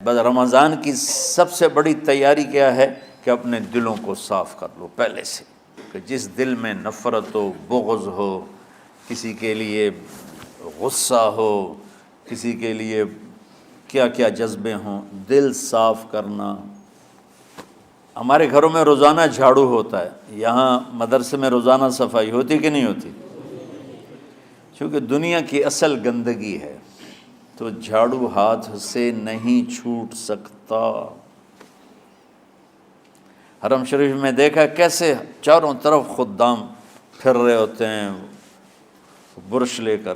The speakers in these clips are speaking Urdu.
بس رمضان کی سب سے بڑی تیاری کیا ہے کہ اپنے دلوں کو صاف کر لو پہلے سے، کہ جس دل میں نفرت ہو، بغض ہو، کسی کے لیے غصہ ہو، کسی کے لیے کیا کیا جذبے ہوں، دل صاف کرنا۔ ہمارے گھروں میں روزانہ جھاڑو ہوتا ہے، یہاں مدرسے میں روزانہ صفائی ہوتی کہ نہیں ہوتی؟ چونکہ دنیا کی اصل گندگی ہے تو جھاڑو ہاتھ سے نہیں چھوٹ سکتا۔ حرم شریف میں دیکھا کیسے چاروں طرف خدام پھر رہے ہوتے ہیں برش لے کر،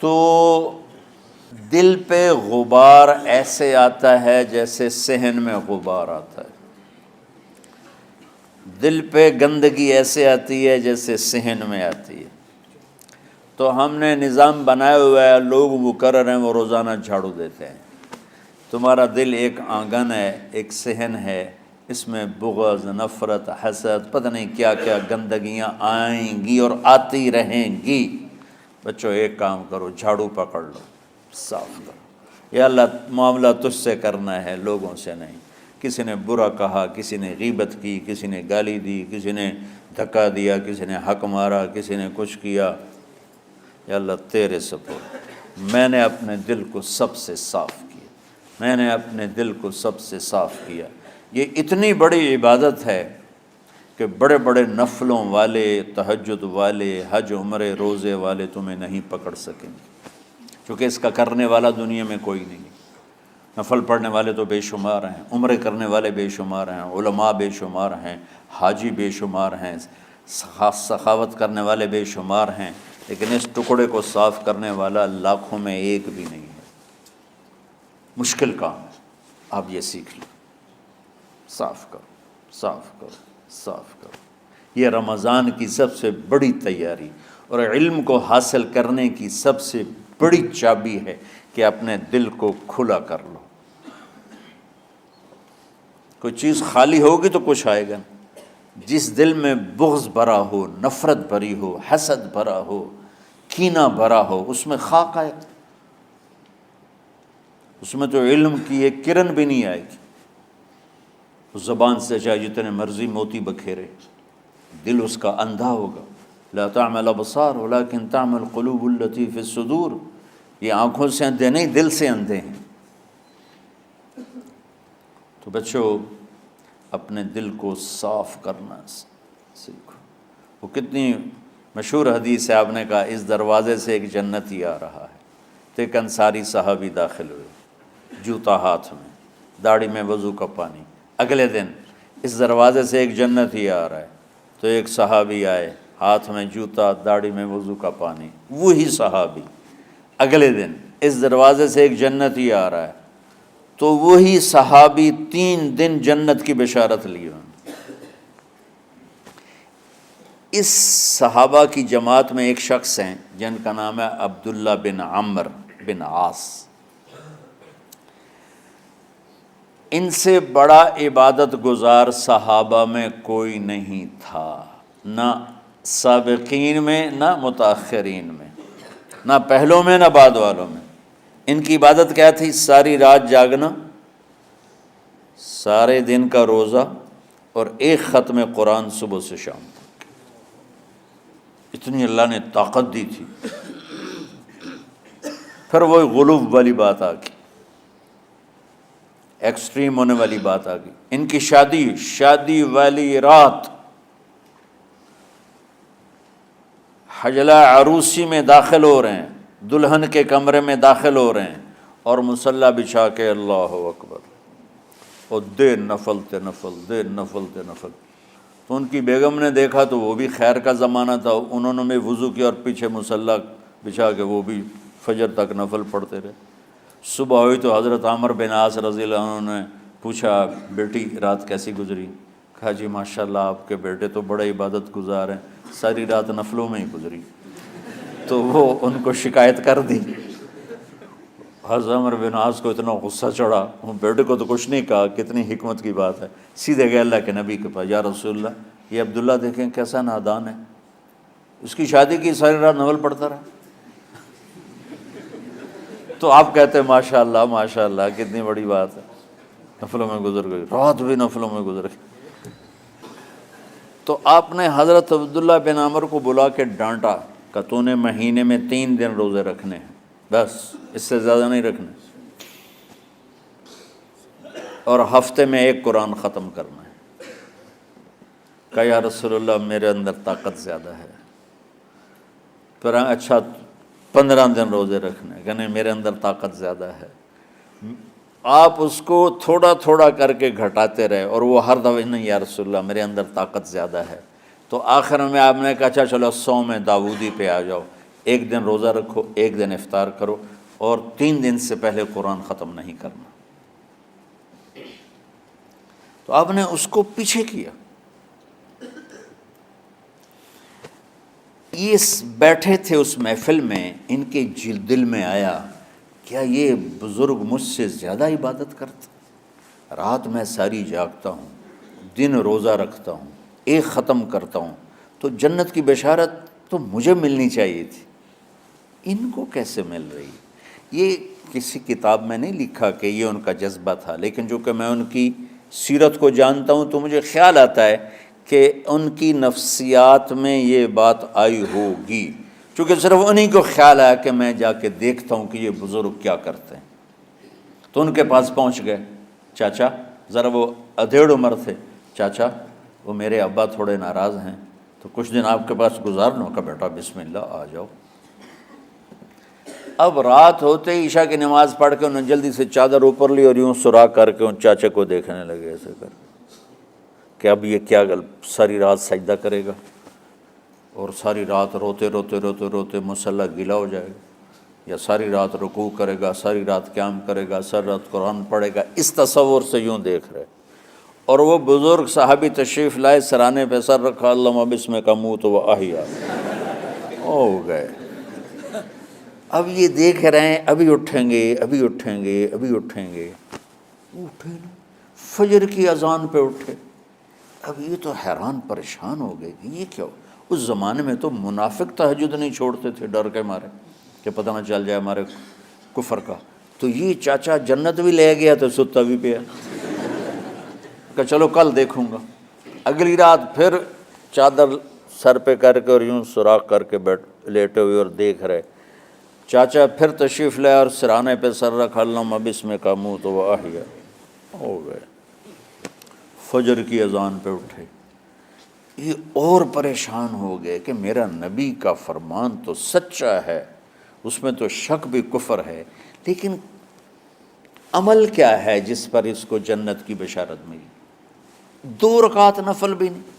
تو دل پہ غبار ایسے آتا ہے جیسے صحن میں غبار آتا ہے، دل پہ گندگی ایسے آتی ہے جیسے صحن میں آتی ہے۔ تو ہم نے نظام بنایا ہوا ہے، لوگ وہ کر رہے ہیں، وہ روزانہ جھاڑو دیتے ہیں۔ تمہارا دل ایک آنگن ہے، ایک صحن ہے، اس میں بغض، نفرت، حسد، پتہ نہیں کیا کیا گندگیاں آئیں گی اور آتی رہیں گی۔ بچوں ایک کام کرو، جھاڑو پکڑ لو، صاف کرو۔ یا اللہ معاملہ تجھ سے کرنا ہے، لوگوں سے نہیں۔ کسی نے برا کہا، کسی نے غیبت کی، کسی نے گالی دی، کسی نے دھکا دیا، کسی نے حق مارا، کسی نے کچھ کیا، یا اللہ تیرے سپرد میں نے اپنے دل کو سب سے صاف کیا، میں نے اپنے دل کو سب سے صاف کیا۔ یہ اتنی بڑی عبادت ہے کہ بڑے بڑے نفلوں والے، تہجد والے، حج عمرے روزے والے تمہیں نہیں پکڑ سکیں گے، چونکہ اس کا کرنے والا دنیا میں کوئی نہیں ہے۔ نفل پڑھنے والے تو بے شمار ہیں، عمرے کرنے والے بے شمار ہیں، علماء بے شمار ہیں، حاجی بے شمار ہیں، سخاوت کرنے والے بے شمار ہیں، لیکن اس ٹکڑے کو صاف کرنے والا لاکھوں میں ایک بھی نہیں ہے۔ مشکل کام ہے، آپ یہ سیکھ لیں، صاف کرو، صاف کرو، صاف کرو۔ یہ رمضان کی سب سے بڑی تیاری اور علم کو حاصل کرنے کی سب سے بڑی چابی ہے کہ اپنے دل کو کھلا کر لو۔ کوئی چیز خالی ہوگی تو کچھ آئے گا۔ جس دل میں بغض بھرا ہو، نفرت بھری ہو، حسد بھرا ہو، کینہ بھرا ہو، اس میں خاک آئے، اس میں تو علم کی ایک کرن بھی نہیں آئے گی۔ اس زبان سے چاہے جتنے مرضی موتی بکھیرے، دل اس کا اندھا ہوگا۔ لا تعمى الابصار ولكن تعمى القلوب التي في الصدور۔ یہ آنکھوں سے اندھے نہیں، دل سے اندھے ہیں۔ تو بچوں اپنے دل کو صاف کرنا سیکھو۔ وہ کتنی مشہور حدیث ہے، آپ نے کہا اس دروازے سے ایک جنتی آ رہا ہے، تو ایک انصاری صحابی داخل ہوئے، جوتا ہاتھ میں، داڑھی میں وضو کا پانی۔ اگلے دن اس دروازے سے ایک جنتی آ رہا ہے، تو ایک صحابی آئے، ہاتھ میں جوتا، داڑھی میں وضو کا پانی۔ وہی صحابی اگلے دن اس دروازے سے ایک جنتی آ رہا ہے، تو وہی صحابی 3 دن جنت کی بشارت لی۔ اس صحابہ کی جماعت میں ایک شخص ہیں جن کا نام ہے عبداللہ بن عمرو بن عاص۔ ان سے بڑا عبادت گزار صحابہ میں کوئی نہیں تھا، نہ سابقین میں نہ متاخرین میں، نہ پہلوں میں نہ بعد والوں میں۔ ان کی عبادت کیا تھی؟ ساری رات جاگنا، سارے دن کا روزہ، اور ایک ختم قرآن صبح سے شام تک۔ اتنی اللہ نے طاقت دی تھی۔ پھر وہ غلو والی بات آ گئی، ایکسٹریم ہونے والی بات آ گئی۔ ان کی شادی والی رات حجلہ عروسی میں داخل ہو رہے ہیں، دلہن کے کمرے میں داخل ہو رہے ہیں، اور مصلی بچھا کے اللہ اکبر، اور دیر نفل تے نفل، دیر نفل تے نفل۔ تو ان کی بیگم نے دیکھا تو وہ بھی خیر کا زمانہ تھا، انہوں نے بھی وضو کیا اور پیچھے مصلی بچھا کے وہ بھی فجر تک نفل پڑھتے رہے۔ صبح ہوئی تو حضرت عمر بن عاص رضی اللہ عنہ نے پوچھا بیٹی رات کیسی گزری؟ کہا جی ماشاءاللہ آپ کے بیٹے تو بڑے عبادت گزار ہیں، ساری رات نفلوں میں ہی گزری۔ تو وہ ان کو شکایت کر دی۔ حضرت عمر بن عاص کو اتنا غصہ چڑھا، بیٹے کو تو کچھ نہیں کہا، کتنی حکمت کی بات ہے، سیدھے گئے اللہ کے نبی کے پاس، یا رسول اللہ یہ عبداللہ دیکھیں کیسا نادان ہے، اس کی شادی کی ساری رات نفل پڑھتا رہا۔ تو آپ کہتے ہیں ماشاءاللہ ماشاءاللہ کتنی بڑی بات ہے۔ نفلوں میں گزر گئی، رات بھی نفلوں میں گزر گئی۔ تو آپ نے حضرت عبداللہ بن عمر کو بلا کے ڈانٹا کہ تو نے مہینے میں 3 دن روزے رکھنے ہیں، بس اس سے زیادہ نہیں رکھنے، اور ہفتے میں 1 قرآن ختم کرنا ہے۔ کہا یا رسول اللہ میرے اندر طاقت زیادہ ہے۔ پھر اچھا 15 دن روزے رکھنے، کہ نہیں میرے اندر طاقت زیادہ ہے۔ آپ اس کو تھوڑا تھوڑا کر کے گھٹاتے رہے، اور وہ ہر دفعہ نہیں یا رسول اللہ میرے اندر طاقت زیادہ ہے۔ تو آخر میں آپ نے کہا اچھا چلو صوم داؤدی پہ آ جاؤ، 1 دن روزہ رکھو، 1 دن افطار کرو، اور 3 دن سے پہلے قرآن ختم نہیں کرنا۔ تو آپ نے اس کو پیچھے کیا۔ یہ بیٹھے تھے اس محفل میں، ان کے دل میں آیا کیا یہ بزرگ مجھ سے زیادہ عبادت کرتا؟ رات میں ساری جاگتا ہوں، دن روزہ رکھتا ہوں، 1 ختم کرتا ہوں، تو جنت کی بشارت تو مجھے ملنی چاہیے تھی، ان کو کیسے مل رہی؟ یہ کسی کتاب میں نہیں لکھا کہ یہ ان کا جذبہ تھا، لیکن جو کہ میں ان کی سیرت کو جانتا ہوں تو مجھے خیال آتا ہے کہ ان کی نفسیات میں یہ بات آئی ہوگی، چونکہ صرف انہی کو خیال آیا کہ میں جا کے دیکھتا ہوں کہ یہ بزرگ کیا کرتے ہیں۔ تو ان کے پاس پہنچ گئے، چاچا ذرا، وہ ادھیڑ عمر تھے، چاچا وہ میرے ابا تھوڑے ناراض ہیں، تو کچھ دن آپ کے پاس گزار لوں؟ کا بیٹا بسم اللہ آ جاؤ۔ اب رات ہوتے ہی عشاء کی نماز پڑھ کے انہوں نے جلدی سے چادر اوپر لی اور یوں سراغ کر کے ان چاچے کو دیکھنے لگے ایسے کر کہ اب یہ کیا ساری رات سجدہ کرے گا، اور ساری رات روتے روتے روتے روتے مصلی گیلا ہو جائے گا، یا ساری رات رکوع کرے گا، ساری رات قیام کرے گا، ساری رات قرآن پڑھے گا، اس تصور سے یوں دیکھ رہے۔ اور وہ بزرگ صحابی تشریف لائے، سرانے پہ سر رکھا، اللہم بسمک اموت و احیا، ہو گئے۔ اب یہ دیکھ رہے ہیں ابھی اٹھیں گے، ابھی اٹھیں گے، ابھی اٹھیں گے، اٹھے نا، فجر کی اذان پہ اٹھے۔ اب یہ تو حیران پریشان ہو گئے کہ یہ کیا ہو؟ اس زمانے میں تو منافق تہجد نہیں چھوڑتے تھے ڈر کے مارے کہ پتہ نہ چل جائے ہمارے کفر کا۔ تو یہ چاچا جنت بھی لے گیا تو ستا بھی پیا، کہ چلو کل دیکھوں گا۔ اگلی رات پھر چادر سر پہ کر کے اور یوں سوراخ کر کے لیٹے ہوئے اور دیکھ رہے۔ چاچا پھر تشریف لائے اور سرانے پہ سر رکھا، اللہم بسمک اموت و احیا، ہو گئے۔ فجر کی اذان پہ اٹھے، یہ اور پریشان ہو گئے کہ میرا نبی کا فرمان تو سچا ہے، اس میں تو شک بھی کفر ہے، لیکن عمل کیا ہے جس پر اس کو جنت کی بشارت ملی؟ 2 رکعت نفل بھی نہیں۔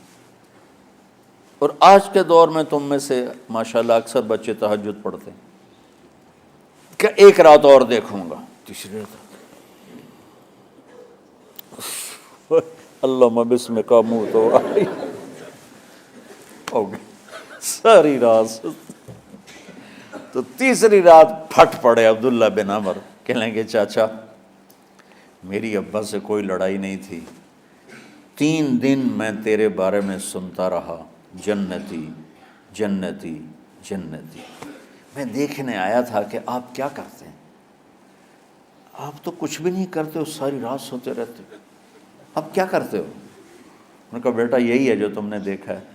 اور آج کے دور میں تم میں سے ماشاءاللہ اکثر بچے تہجد پڑھتے ہیں کہ 1 رات اور دیکھوں گا، تیسری رات اللہم بسمک اموت و احیا، ہو گئی ساری رات۔ تو تیسری رات پھٹ پڑے عبداللہ بن عمر، کہنے لگے چاچا میری ابا سے کوئی لڑائی نہیں تھی، 3 دن میں تیرے بارے میں سنتا رہا، جنتی جنتی جنتی۔ میں دیکھنے آیا تھا کہ آپ کیا کرتے ہیں، آپ تو کچھ بھی نہیں کرتے ہو، ساری رات سوتے رہتے ہو، اب کیا کرتے ہو؟ انہوں نے کہا بیٹا یہی ہے جو تم نے دیکھا ہے۔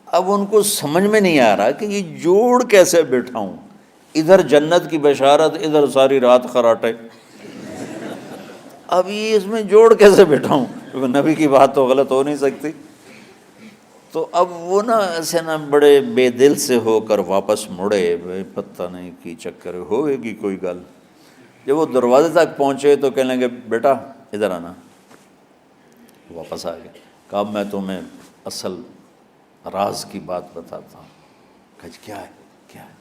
اب ان کو سمجھ میں نہیں آ رہا کہ یہ جوڑ کیسے بٹھاؤں، ادھر جنت کی بشارت، ادھر ساری رات خراٹے، اب یہ اس میں جوڑ کیسے بٹھاؤں، کیونکہ نبی کی بات تو غلط ہو نہیں سکتی۔ تو اب وہ نا ایسے نا بڑے بے دل سے ہو کر واپس مڑے، پتہ نہیں کی چکر ہوئے گی کوئی گل۔ جب وہ دروازے تک پہنچے تو کہنے لگے بیٹا ادھر آنا، واپس آ گئے۔ کہا میں تمہیں اصل راز کی بات بتاتا ہوں۔ کہا کیا ہے کیا ہے؟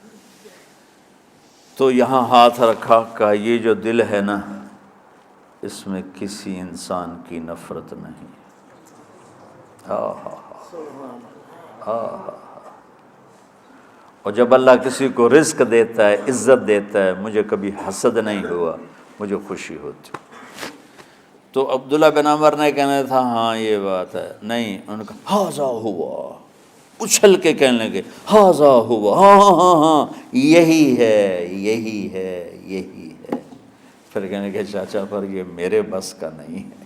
تو یہاں ہاتھ رکھا، کہا یہ جو دل ہے نا اس میں کسی انسان کی نفرت نہیں۔ اور جب اللہ کسی کو رزق دیتا ہے، عزت دیتا ہے، مجھے کبھی حسد نہیں ہوا، مجھے خوشی ہوتی۔ تو عبداللہ بن عمر نے کہنا تھا ہاں یہ بات ہے، نہیں، انہوں نے کہا ہاذا ہوا، اچھل کے کہنے لگے ہاذا ہوا، ہاں ہاں ہاں ہاں یہی ہے یہی ہے یہی ہے۔ پھر کہنے کہ چاچا پر یہ میرے بس کا نہیں ہے،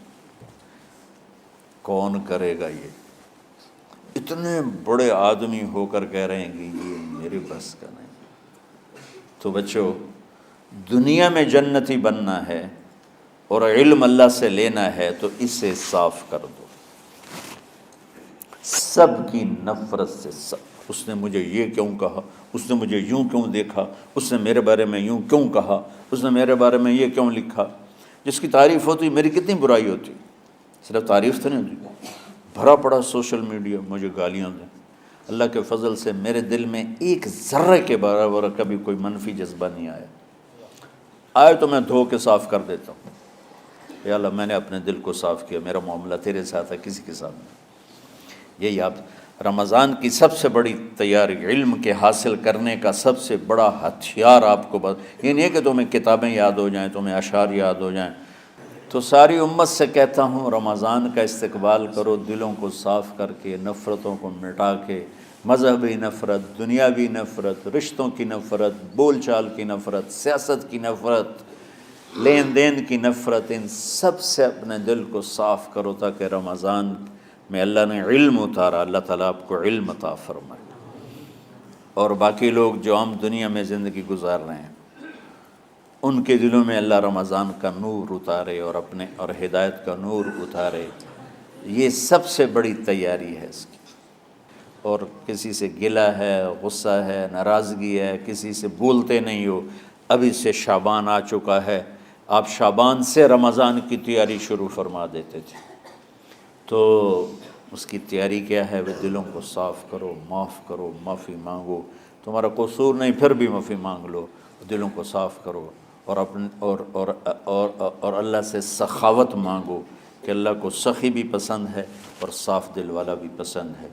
کون کرے گا یہ؟ اتنے بڑے آدمی ہو کر کہہ رہے ہیں کہ یہ میرے بس کا نہیں۔ تو بچوں، دنیا میں جنتی بننا ہے اور علم اللہ سے لینا ہے تو اسے صاف کر دو، سب کی نفرت سے۔ اس نے مجھے یہ کیوں کہا، اس نے مجھے یوں کیوں دیکھا، اس نے میرے بارے میں یوں کیوں کہا، اس نے میرے بارے میں یہ کیوں لکھا۔ جس کی تعریف ہوتی میری کتنی برائی ہوتی، صرف تعریف تو نہیں ہوتی، بھرا پڑا سوشل میڈیا مجھے گالیاں دیں۔ اللہ کے فضل سے میرے دل میں ایک ذرے کے برابر کبھی کوئی منفی جذبہ نہیں آیا، آئے تو میں دھو کے صاف کر دیتا ہوں، یا اللہ میں نے اپنے دل کو صاف کیا، میرا معاملہ تیرے ساتھ ہے، کسی کے ساتھ نہیں۔ یہی آپ رمضان کی سب سے بڑی تیاری، علم کے حاصل کرنے کا سب سے بڑا ہتھیار آپ کو یہ نہیں ہے کہ تمہیں کتابیں یاد ہو جائیں، تمہیں اشعار یاد ہو جائیں۔ تو ساری امت سے کہتا ہوں رمضان کا استقبال کرو، دلوں کو صاف کر کے، نفرتوں کو مٹا کے، مذہبی نفرت، دنیاوی نفرت، رشتوں کی نفرت، بول چال کی نفرت، سیاست کی نفرت، لین دین کی نفرت، ان سب سے اپنے دل کو صاف کرو تاکہ رمضان میں اللہ نے علم اتارا، اللہ تعالیٰ آپ کو علم عطا فرمائے، اور باقی لوگ جو عام دنیا میں زندگی گزار رہے ہیں ان کے دلوں میں اللہ رمضان کا نور اتارے اور ہدایت کا نور اتارے۔ یہ سب سے بڑی تیاری ہے اس کی۔ اور کسی سے گلہ ہے، غصہ ہے، ناراضگی ہے، کسی سے بولتے نہیں ہو، ابھی سے شعبان آ چکا ہے، آپ شعبان سے رمضان کی تیاری شروع فرما دیتے تھے، تو اس کی تیاری کیا ہے؟ وہ دلوں کو صاف کرو، معاف کرو، معافی مانگو، تمہارا قصور نہیں پھر بھی معافی مانگ لو، دلوں کو صاف کرو، اور اللہ سے سخاوت مانگو کہ اللہ کو سخی بھی پسند ہے اور صاف دل والا بھی پسند ہے۔